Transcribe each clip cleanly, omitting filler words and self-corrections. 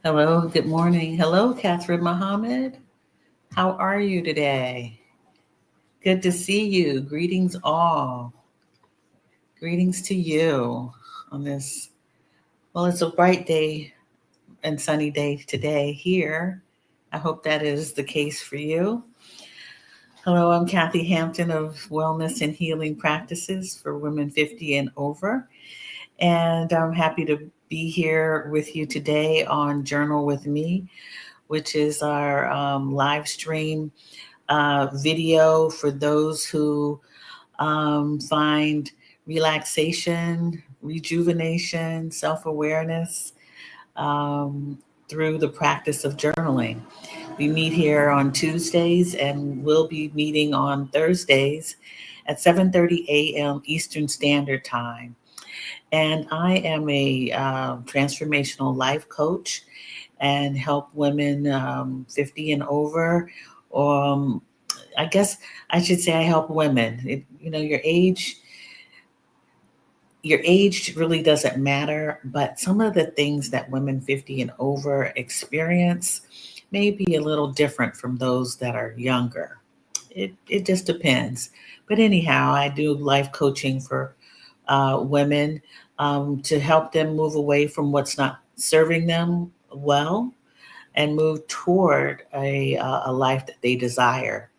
Hello, good morning. Hello, Catherine Mohammed. How are you today? Good to see you. Greetings, all. Greetings to you on this. Well, it's a bright day and sunny day today here. I hope that is the case for you. Hello, I'm Kathy Hampton of Wellness and Healing Practices for Women 50 and Over. And I'm happy to be here with you today on Journal with Me, which is our live stream video for those who find relaxation, rejuvenation, self awareness um, through the practice of journaling. We meet here on Tuesdays and we'll be meeting on Thursdays at 7:30 a.m. Eastern Standard Time. And I am a transformational life coach and help women 50 and over. Um, I guess I should say I help women. Your age really doesn't matter, but some of the things that women 50 and over experience may be a little different from those that are younger. It just depends. But anyhow, I do life coaching for women to help them move away from what's not serving them well and move toward a life that they desire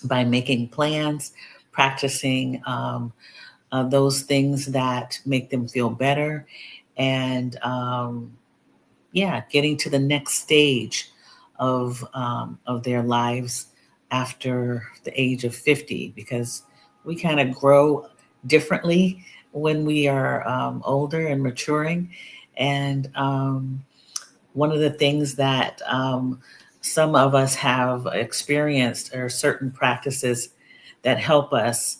by making plans, practicing those things that make them feel better, and yeah, getting to the next stage of their lives after the age of 50, because we kind of grow differently when we are older and maturing. And one of the things that some of us have experienced are certain practices that help us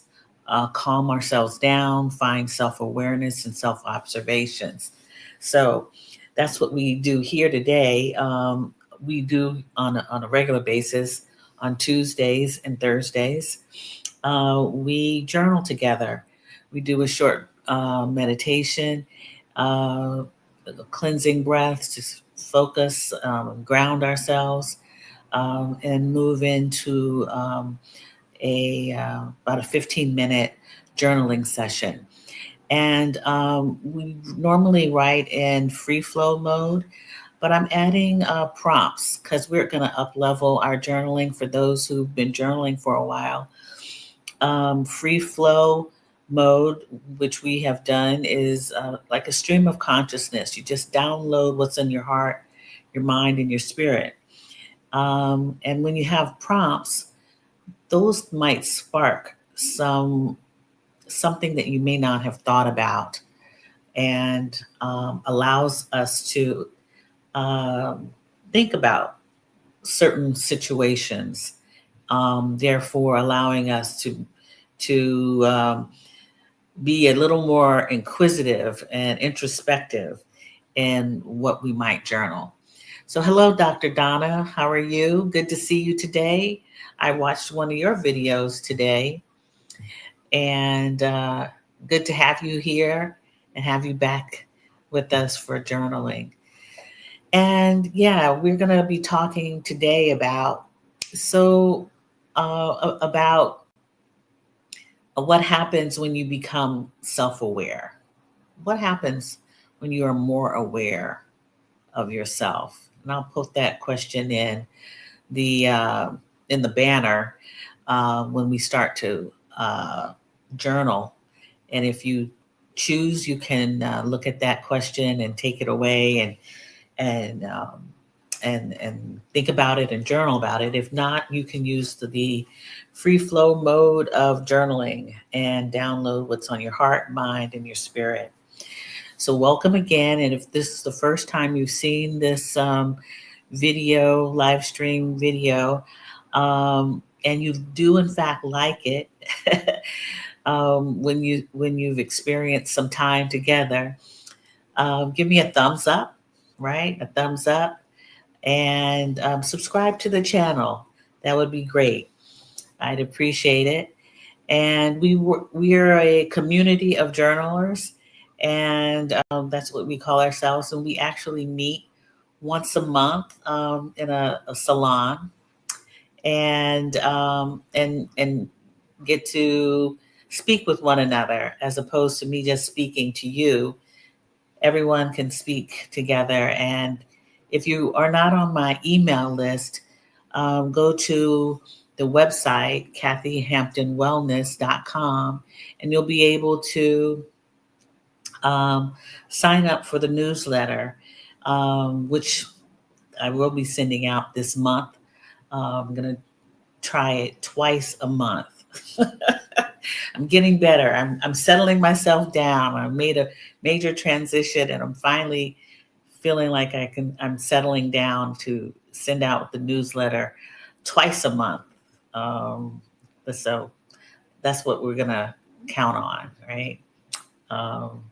calm ourselves down, find self awareness and self observations. So that's what we do here today. We do on a regular basis on Tuesdays and Thursdays. We journal together. We do a short meditation, uh, cleansing breaths to focus, ground ourselves, and move into a about a 15-minute journaling session. And we normally write in free flow mode, but I'm adding prompts because we're going to up level our journaling for those who've been journaling for a while. Free flow mode, which we have done, is like a stream of consciousness. You just download what's in your heart, your mind, and your spirit. And when you have prompts, those might spark something that you may not have thought about, and allows us to um, think about certain situations, therefore allowing us to be a little more inquisitive and introspective in what we might journal. So, hello, Dr. Donna. How are you? Good to see you today. I watched one of your videos today, and good to have you here and have you back with us for journaling. And yeah, we're going to be talking today so about what happens when you become self-aware. What happens when you are more aware of yourself? And I'll put that question the uh, in the banner when we start to journal. And if you choose, you can look at that question and take it away and think about it and journal about it. If not, you can use the free flow mode of journaling and download what's on your heart, mind, and your spirit. So welcome again. And if this is the first time you've seen this video, live stream video, and you do in fact like it, when you've experienced some time together, give me a thumbs up, right? A thumbs up, and subscribe to the channel. That would be great. I'd appreciate it. And we are a community of journalers, and that's what we call ourselves. And we actually meet once a month in a salon, and get to speak with one another as opposed to me just speaking to you. Everyone can speak together. And if you are not on my email list, go to the website, kathyhamptonwellness.com, and you'll be able to um, sign up for the newsletter, which I will be sending out this month. I'm going to try it twice a month. I'm getting better. I'm settling myself down. I made a major transition, and I'm finally feeling like I'm settling down to send out the newsletter twice a month. Um, so that's what we're gonna count on, right? Um,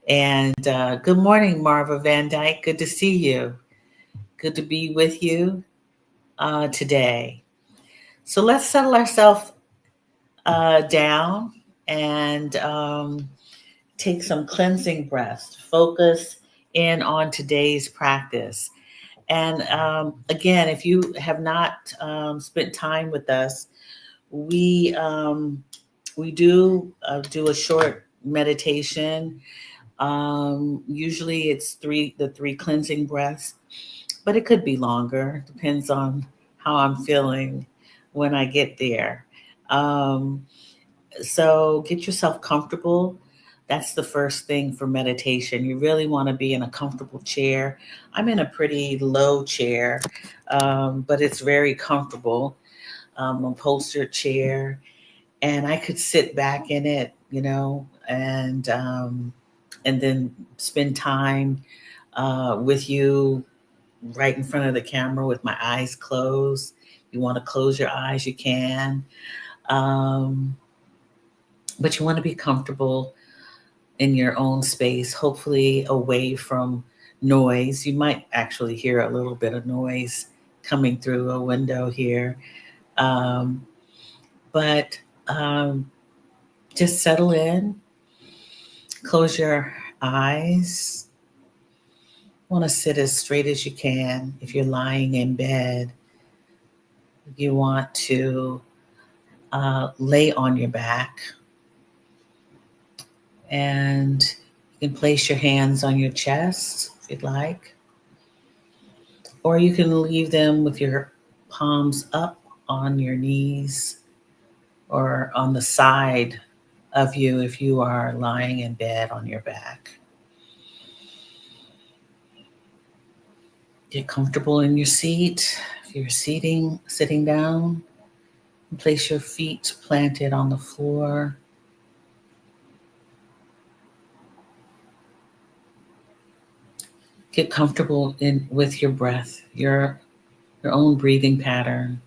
and good morning, Marva Van Dyke. Good to see you. Good to be with you today. So let's settle ourselves down and take some cleansing breaths. Focus in on today's practice. And again, if you have not spent time with us, we do a short meditation. Usually, it's the three cleansing breaths, but it could be longer. Depends on how I'm feeling when I get there. Um, so get yourself comfortable. That's the first thing for meditation. You really want to be in a comfortable chair. I'm in a pretty low chair, but it's very comfortable, a upholstered chair, and I could sit back in it, and then spend time with you right in front of the camera with my eyes closed. You want to close your eyes, you can. Um, but you want to be comfortable in your own space, hopefully away from noise. You might actually hear a little bit of noise coming through a window here. Um, but just settle in, close your eyes. Want to sit as straight as you can. If you're lying in bed, you want to lay on your back, and you can place your hands on your chest if you'd like. Or you can leave them with your palms up on your knees or on the side of you if you are lying in bed on your back. Get comfortable in your seat. If you're sitting down, place your feet planted on the floor. Get comfortable with your breath, your own breathing pattern.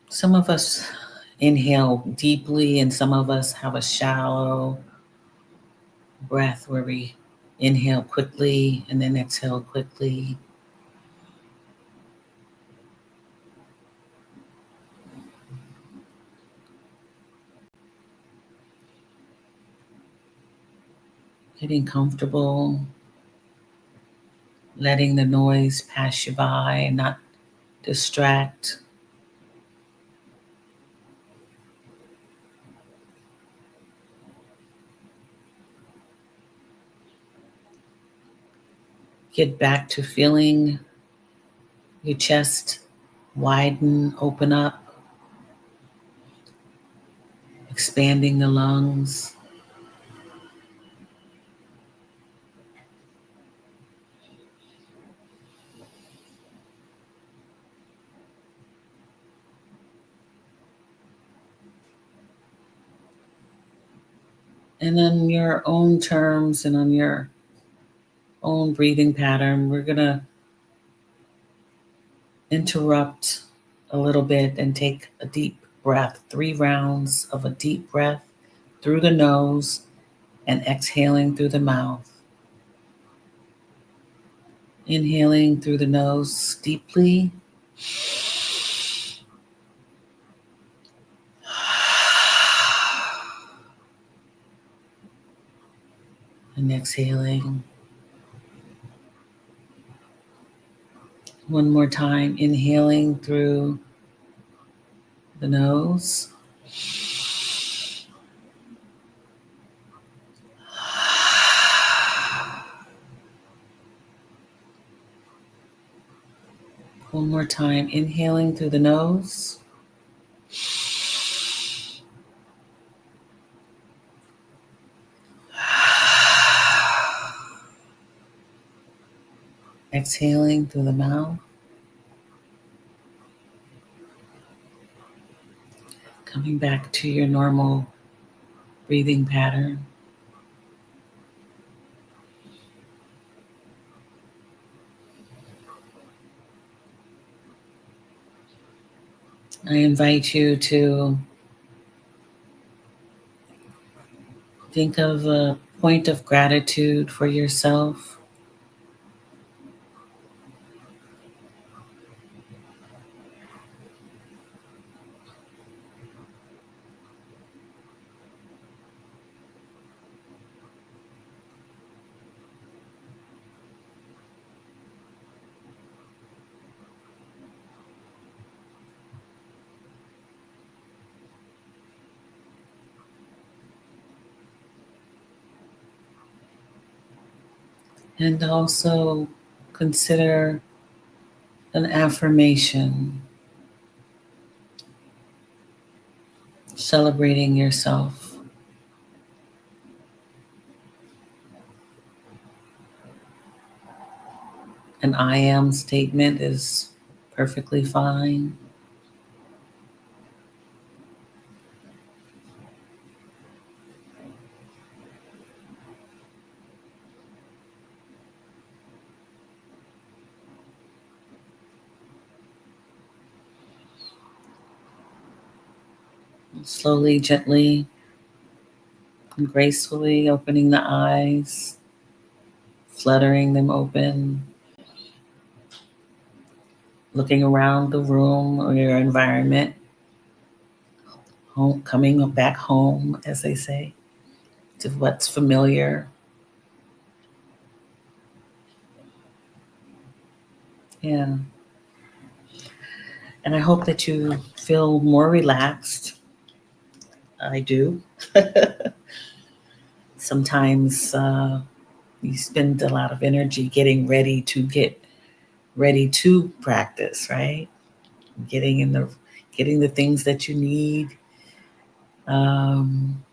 Some of us inhale deeply, and some of us have a shallow breath where we inhale quickly and then exhale quickly. Getting comfortable, letting the noise pass you by and not distract. Get back to feeling your chest widen, open up, expanding the lungs. And on your own terms and on your own breathing pattern, we're going to interrupt a little bit and take a deep breath, 3 rounds of a deep breath through the nose and exhaling through the mouth. Inhaling through the nose deeply. And exhaling. One more time, inhaling through the nose. One more time, inhaling through the nose. Exhaling through the mouth. Coming back to your normal breathing pattern. I invite you to think of a point of gratitude for yourself. And also consider an affirmation celebrating yourself. An I am statement is perfectly fine. Slowly, gently, and gracefully opening the eyes, fluttering them open, looking around the room or your environment, home, coming back home, as they say, to what's familiar. Yeah. And I hope that you feel more relaxed. I do. Sometimes you spend a lot of energy get ready to practice, right? Getting in the getting the things that you need, um,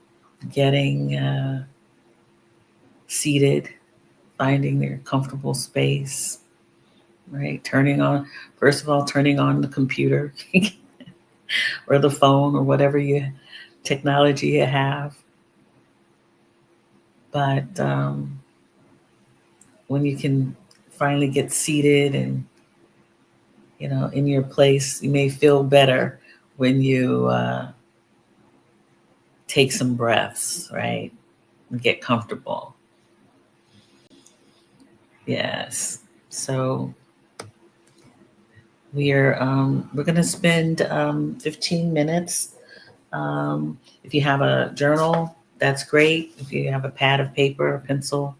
getting seated, finding your comfortable space, right? Turning on, first of all, turning on the computer or the phone or whatever technology you have. But when you can finally get seated and in your place, you may feel better when you take some breaths, right? And get comfortable. Yes. So we're going to spend 15 minutes. If you have a journal, that's great. If you have a pad of paper, or pencil,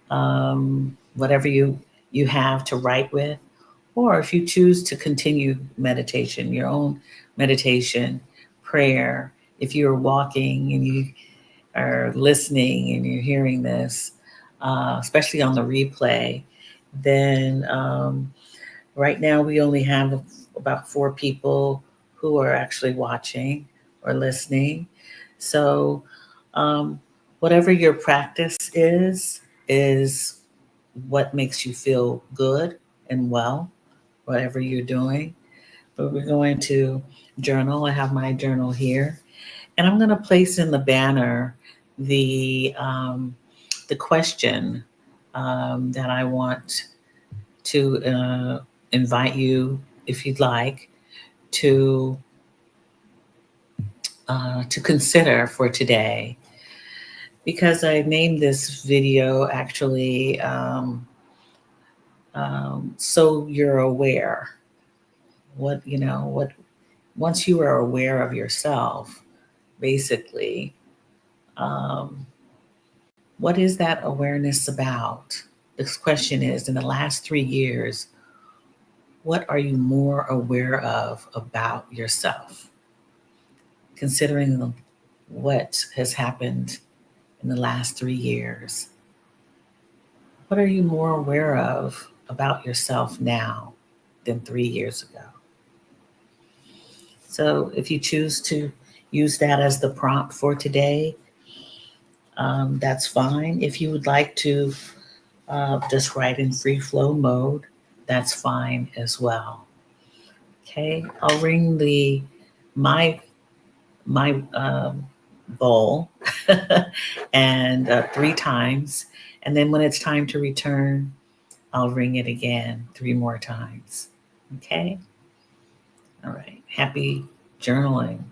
whatever you have to write with, or if you choose to continue meditation, your own meditation, prayer. If you're walking and you are listening and you're hearing this, especially on the replay, then right now we only have about 4 people who are actually watching or listening. So, um, whatever your practice is what makes you feel good and well, whatever you're doing. But we're going to journal. I have my journal here, and I'm going to place in the banner the um, the question that I want to invite you, if you'd like, to to consider for today. Because I named this video actually, so you're aware. What once you are aware of yourself, basically, um, what is that awareness about? This question is, in the last 3 years, What are you more aware of about yourself? Considering what has happened in the last 3 years, what are you more aware of about yourself now than 3 years ago? So if you choose to use that as the prompt for today, that's fine. If you would like to just write in free flow mode, that's fine as well. Okay, I'll ring the my my bowl and 3 times, and then when it's time to return, I'll ring it again 3 more times. Okay, all right. Happy journaling.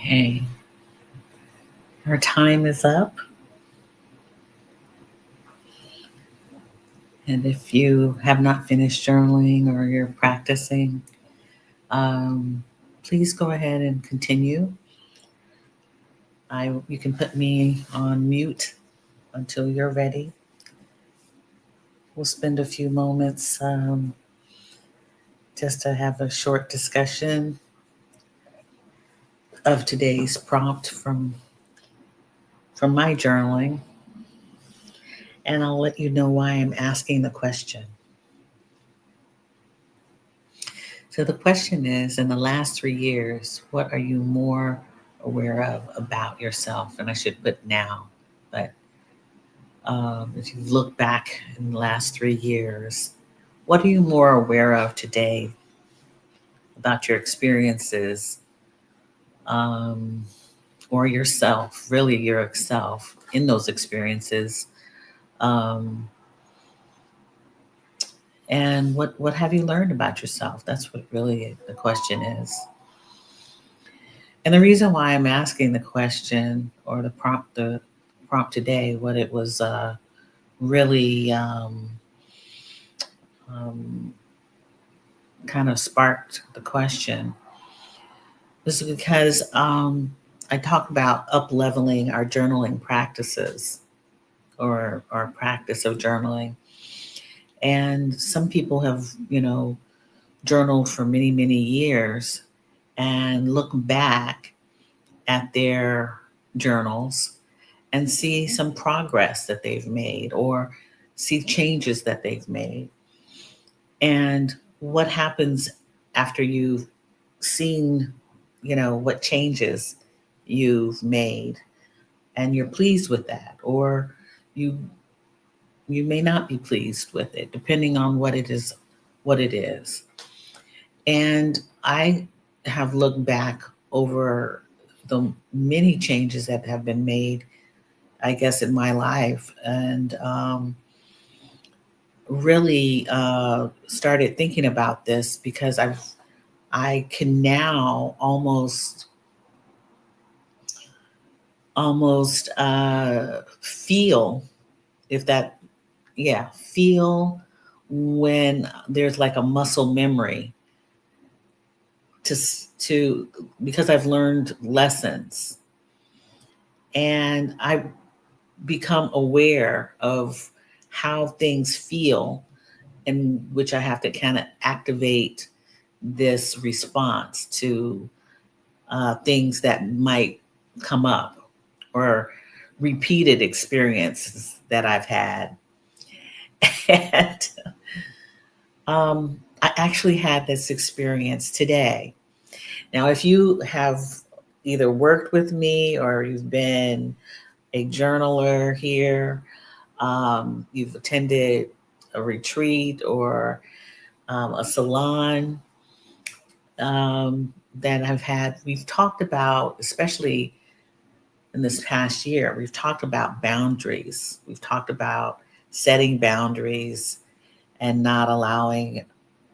Okay, our time is up. And if you have not finished journaling or you're practicing, um, please go ahead and continue. You can put me on mute until you're ready. We'll spend a few moments just to have a short discussion of today's prompt from my journaling, and I'll let you know why I'm asking the question. So the question is, in the last 3 years, what are you more aware of about yourself? And I should put now, but if you look back in the last 3 years, what are you more aware of today about your experiences, um, or yourself, really yourself in those experiences? Um, and what have you learned about yourself? That's what really the question is. And the reason why I'm asking the question or the prompt today, what it was really um, kind of sparked the question was because I talk about up leveling our journaling practices or our practice of journaling. And some people have, journaled for many, many years and look back at their journals and see some progress that they've made or see changes that they've made. And what happens after you've seen, what changes you've made and you're pleased with that, or you you may not be pleased with it depending on what it is. And I have looked back over the many changes that have been made, I guess, in my life, and really started thinking about this because I can now almost feel if that yeah feel when there's like a muscle memory to because I've learned lessons and I've become aware of how things feel, in which I have to kind of activate this response to things that might come up or repeated experiences that I've had. And I actually had this experience today. Now, if you have either worked with me or you've been a journaler here, you've attended a retreat or a salon that I've had, we've talked about, especially in this past year, we've talked about boundaries. We've talked about setting boundaries and not allowing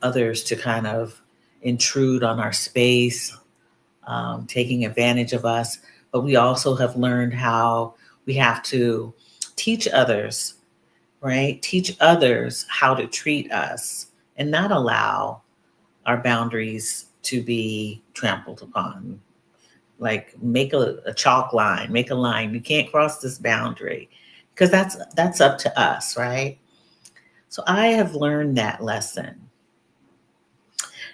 others to kind of intrude on our space, taking advantage of us. But we also have learned how we have to teach others, right? Teach others how to treat us and not allow our boundaries to be trampled upon. Like make a chalk line, make a line. You can't cross this boundary because that's up to us, right? So I have learned that lesson.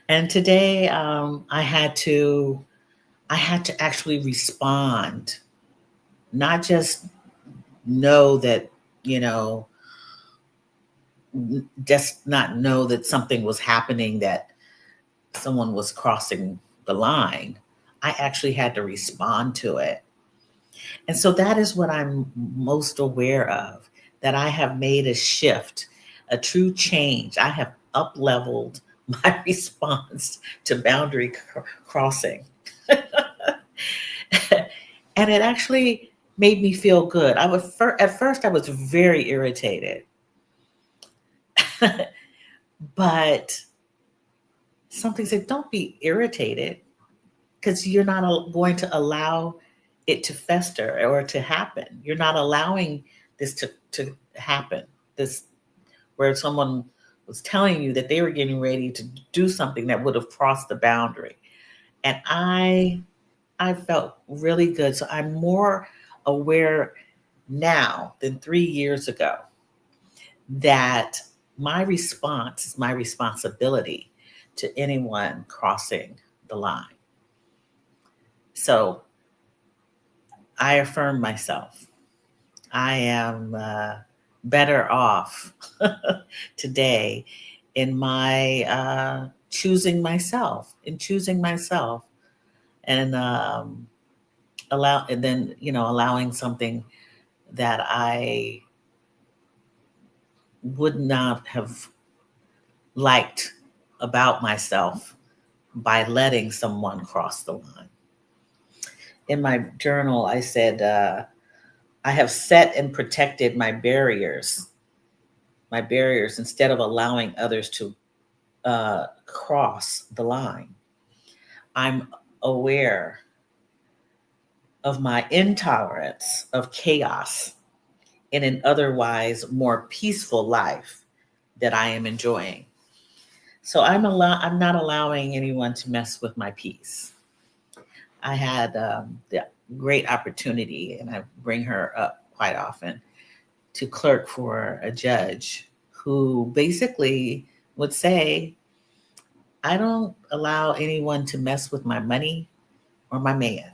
And today I had to actually respond, not just know that, you know, just not know that something was happening, that someone was crossing the line. I actually had to respond to it. And so that is what I'm most aware of, that I have made a shift, a true change. I have up leveled my response to boundary crossing. And it actually made me feel good. At first I was very irritated, but something said, "Don't be irritated. because you're not going to allow it to fester or to happen. You're not allowing this to happen. This where someone was telling you that they were getting ready to do something that would have crossed the boundary. And I felt really good. So I'm more aware now than 3 years ago that my response is my responsibility to anyone crossing the line. So I affirm myself. I am better off today in my choosing myself, and and then allowing something that I would not have liked about myself by letting someone cross the line. In my journal, I said, I have set and protected my barriers instead of allowing others to cross the line. I'm aware of my intolerance of chaos in an otherwise more peaceful life that I am enjoying. So I'm not allowing anyone to mess with my peace. I had the great opportunity, and I bring her up quite often, to clerk for a judge who basically would say, I don't allow anyone to mess with my money or my man.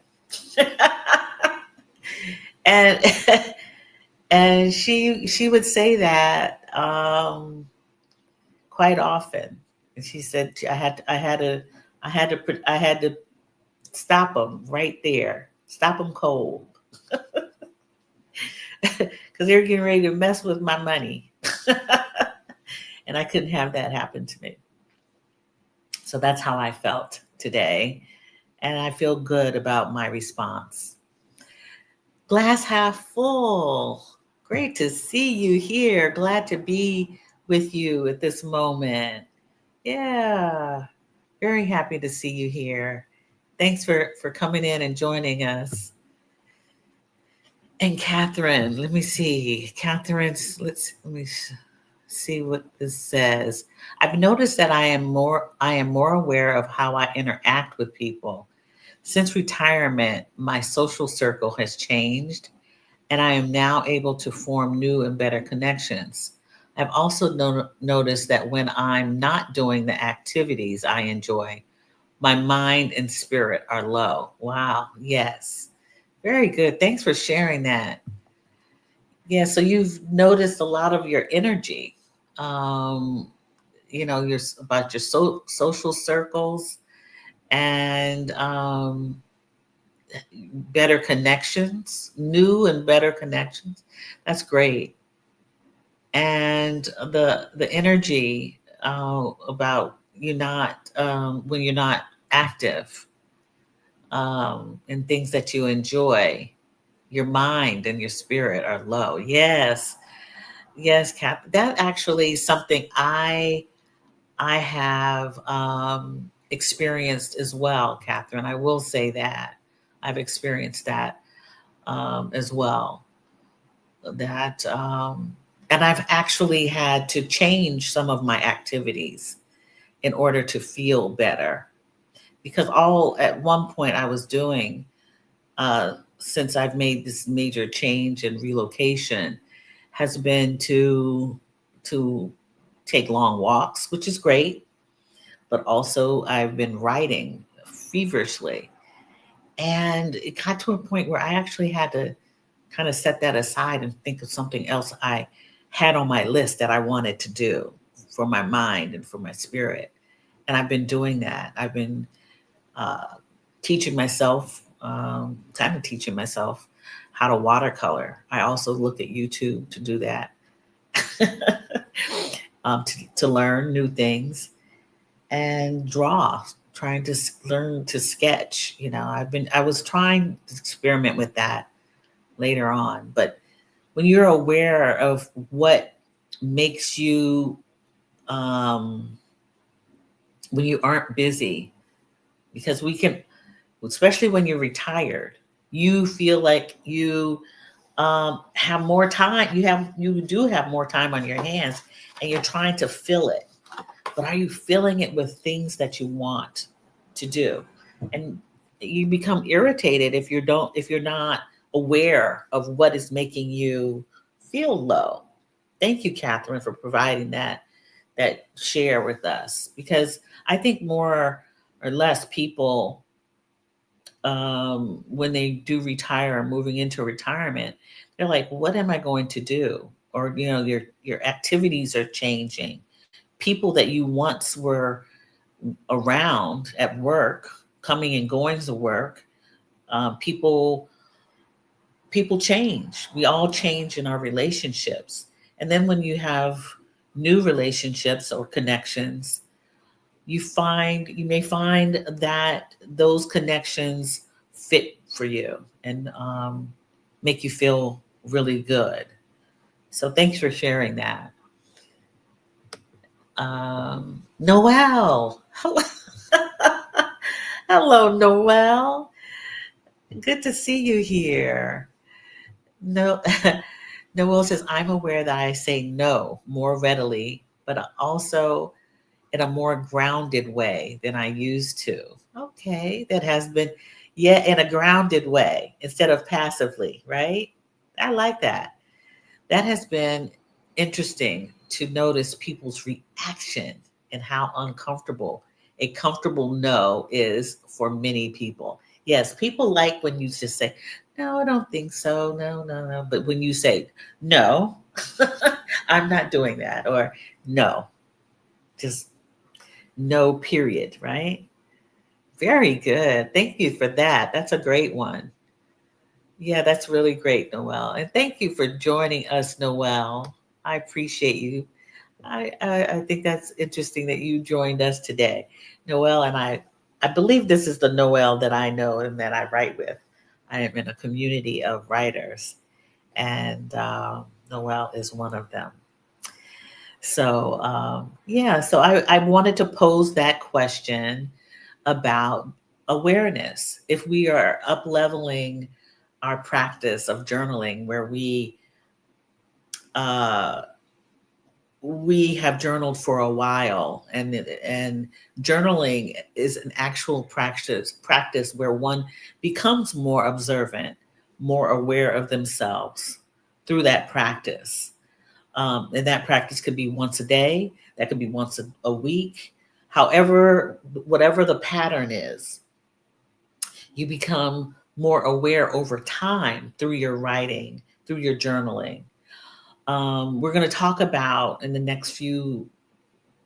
and and she would say that quite often. And she said I had to stop them right there, stop them cold, because they're getting ready to mess with my money, and I couldn't have that happen to me. So that's how I felt today, and I feel good about my response. Glass half full. Great to see you here. Glad to be with you at this moment. Yeah, very happy to see you here. Thanks for coming in and joining us. And Catherine, let me see. Let me see what this says. I've noticed that I am more aware of how I interact with people. Since retirement, my social circle has changed, and I am now able to form new and better connections. I've also noticed that when I'm not doing the activities I enjoy, my mind and spirit are low. Wow, yes. Very good. Thanks for sharing that. Yeah, so you've noticed a lot of your energy. Um, your about your social circles and better connections, new and better connections. That's great. And the energy about you not when you're not active and things that you enjoy, your mind and your spirit are low. Yes, yes, Cap. That actually is something I have experienced as well, Catherine. I will say that I've experienced that as well. That and I've actually had to change some of my activities in order to feel better, because all at one point I was doing since I've made this major change and relocation has been to take long walks, which is great, but also I've been writing feverishly. And it got to a point where I actually had to kind of set that aside and think of something else I had on my list that I wanted to do for my mind and for my spirit. And I've been doing that. I've been uh, teaching myself, kind of teaching myself how to watercolor. I also look at YouTube to do that, to learn new things and draw, trying to learn to sketch. I was trying to experiment with that later on, but when you're aware of what makes you, um, when you aren't busy, because we can, especially when you're retired. You feel like you have more time. You do have more time on your hands, and you're trying to fill it. But are you filling it with things that you want to do? And you become irritated if you're not aware of what is making you feel low. Thank you, Catherine, for providing that share with us, because I think more or less people, when they do retire or moving into retirement, they're like, what am I going to do? Or, your activities are changing. People that you once were around at work, coming and going to work, people change. We all change in our relationships. And then when you have new relationships or connections, you may find that those connections fit for you and make you feel really good. So thanks for sharing that. Noelle. Hello. Hello, Noelle. Good to see you here. No, Noelle says, I'm aware that I say no more readily, but also in a more grounded way than I used to. Okay, that has been, yeah, in a grounded way instead of passively, right? I like that. That has been interesting to notice people's reaction and how uncomfortable a comfortable no is for many people. Yes, people like when you just say, no, I don't think so. No, no, no. But when you say, no, I'm not doing that, or no, just no, period, right? Very good. Thank you for that. That's a great one. Yeah, that's really great, Noelle. And thank you for joining us, Noelle. I appreciate you. I think that's interesting that you joined us today, Noelle. And I believe this is the Noelle that I know and that I write with. I am in a community of writers, and Noelle is one of them. So, yeah, so I wanted to pose that question about awareness. If we are up leveling our practice of journaling, where uh, we have journaled for a while, and journaling is an actual practice where one becomes more observant, more aware of themselves through that practice. And that practice could be once a day, that could be once a week. However, whatever the pattern is, you become more aware over time through your writing, through your journaling. We're going to talk about in the next few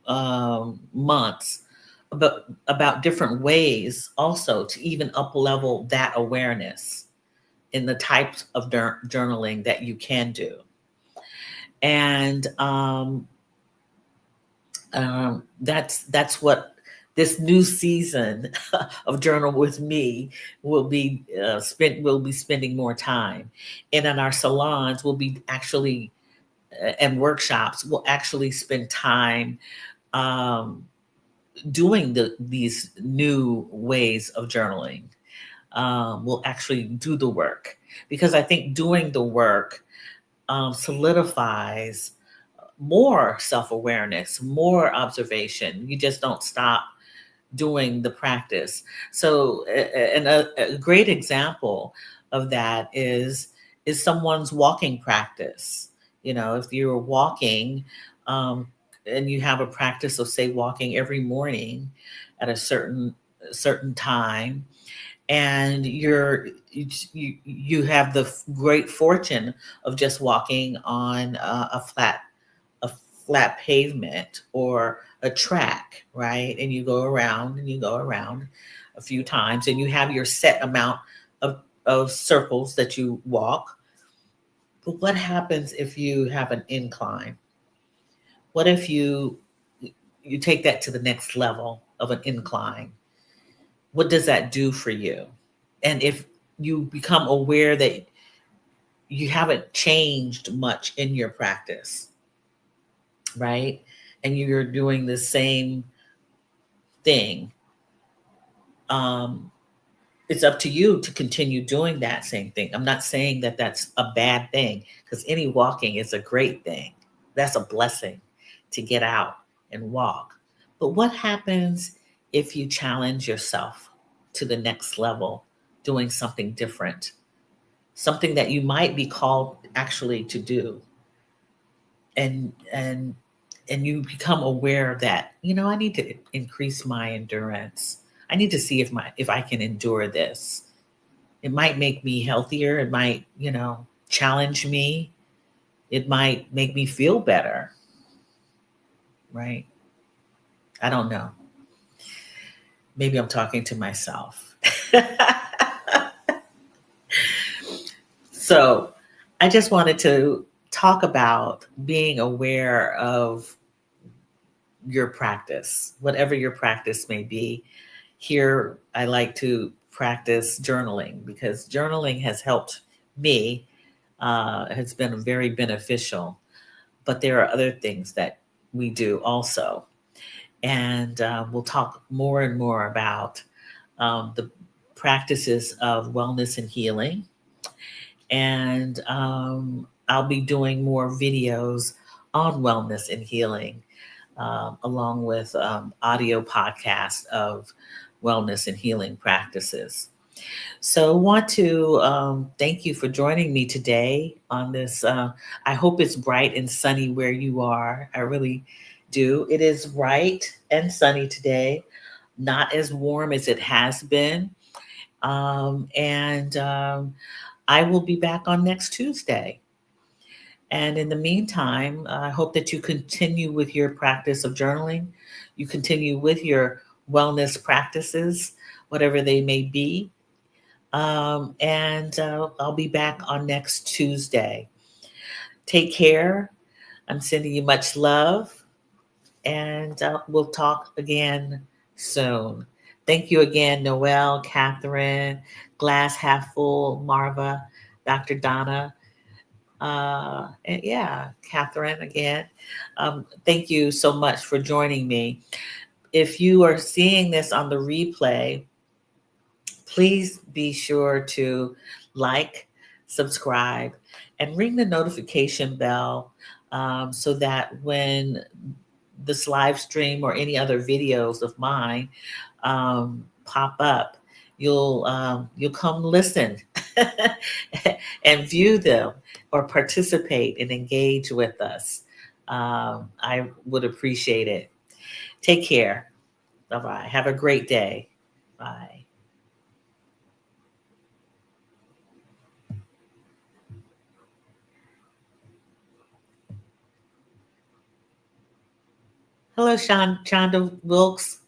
months about different ways also to even up level that awareness in the types of journaling that you can do. And that's what this new season of Journal with Me will be spent. We'll be spending more time, and in our salons, we'll be actually and workshops. We'll actually spend time um, doing these new ways of journaling. We'll actually do the work, because I think doing the work solidifies more self-awareness, more observation. You just don't stop doing the practice. So, and a great example of that is someone's walking practice. If you're walking, um, and you have a practice of, say, walking every morning at a certain time, and you have the great fortune of just walking on a flat pavement or a track, right? And you go around and you go around a few times, and you have your set amount of circles that you walk. But what happens if you have an incline? What if you take that to the next level of an incline? What does that do for you? And if you become aware that you haven't changed much in your practice, right? And you're doing the same thing, um, it's up to you to continue doing that same thing. I'm not saying that that's a bad thing, because any walking is a great thing. That's a blessing to get out and walk. But what happens if you challenge yourself to the next level, doing something different, something that you might be called actually to do, and you become aware that, I need to increase my endurance. I need to see if I can endure this. It might make me healthier. It might, challenge me. It might make me feel better, right? I don't know. Maybe I'm talking to myself. So I just wanted to talk about being aware of your practice, whatever your practice may be. Here, I like to practice journaling because journaling has helped me, has been very beneficial. But there are other things that we do also. And we'll talk more and more about the practices of wellness and healing. And I'll be doing more videos on wellness and healing, along with audio podcasts of wellness and healing practices. So, want to thank you for joining me today on this. I hope it's bright and sunny where you are. I really do. It is bright and sunny today, not as warm as it has been. And I will be back on next Tuesday. And in the meantime, I hope that you continue with your practice of journaling. You continue with your wellness practices, whatever they may be. And I'll be back on next Tuesday. Take care. I'm sending you much love, and we'll talk again soon. Thank you again, Noelle, Catherine, Glass Half Full, Marva, Dr. Donna. And yeah, Catherine again. Thank you so much for joining me. If you are seeing this on the replay, please be sure to like, subscribe, and ring the notification bell, so that when this live stream or any other videos of mine pop up, you'll come listen and view them or participate and engage with us. I would appreciate it. Take care. Bye bye. Have a great day. Bye. Hello, Shonda Wilkes.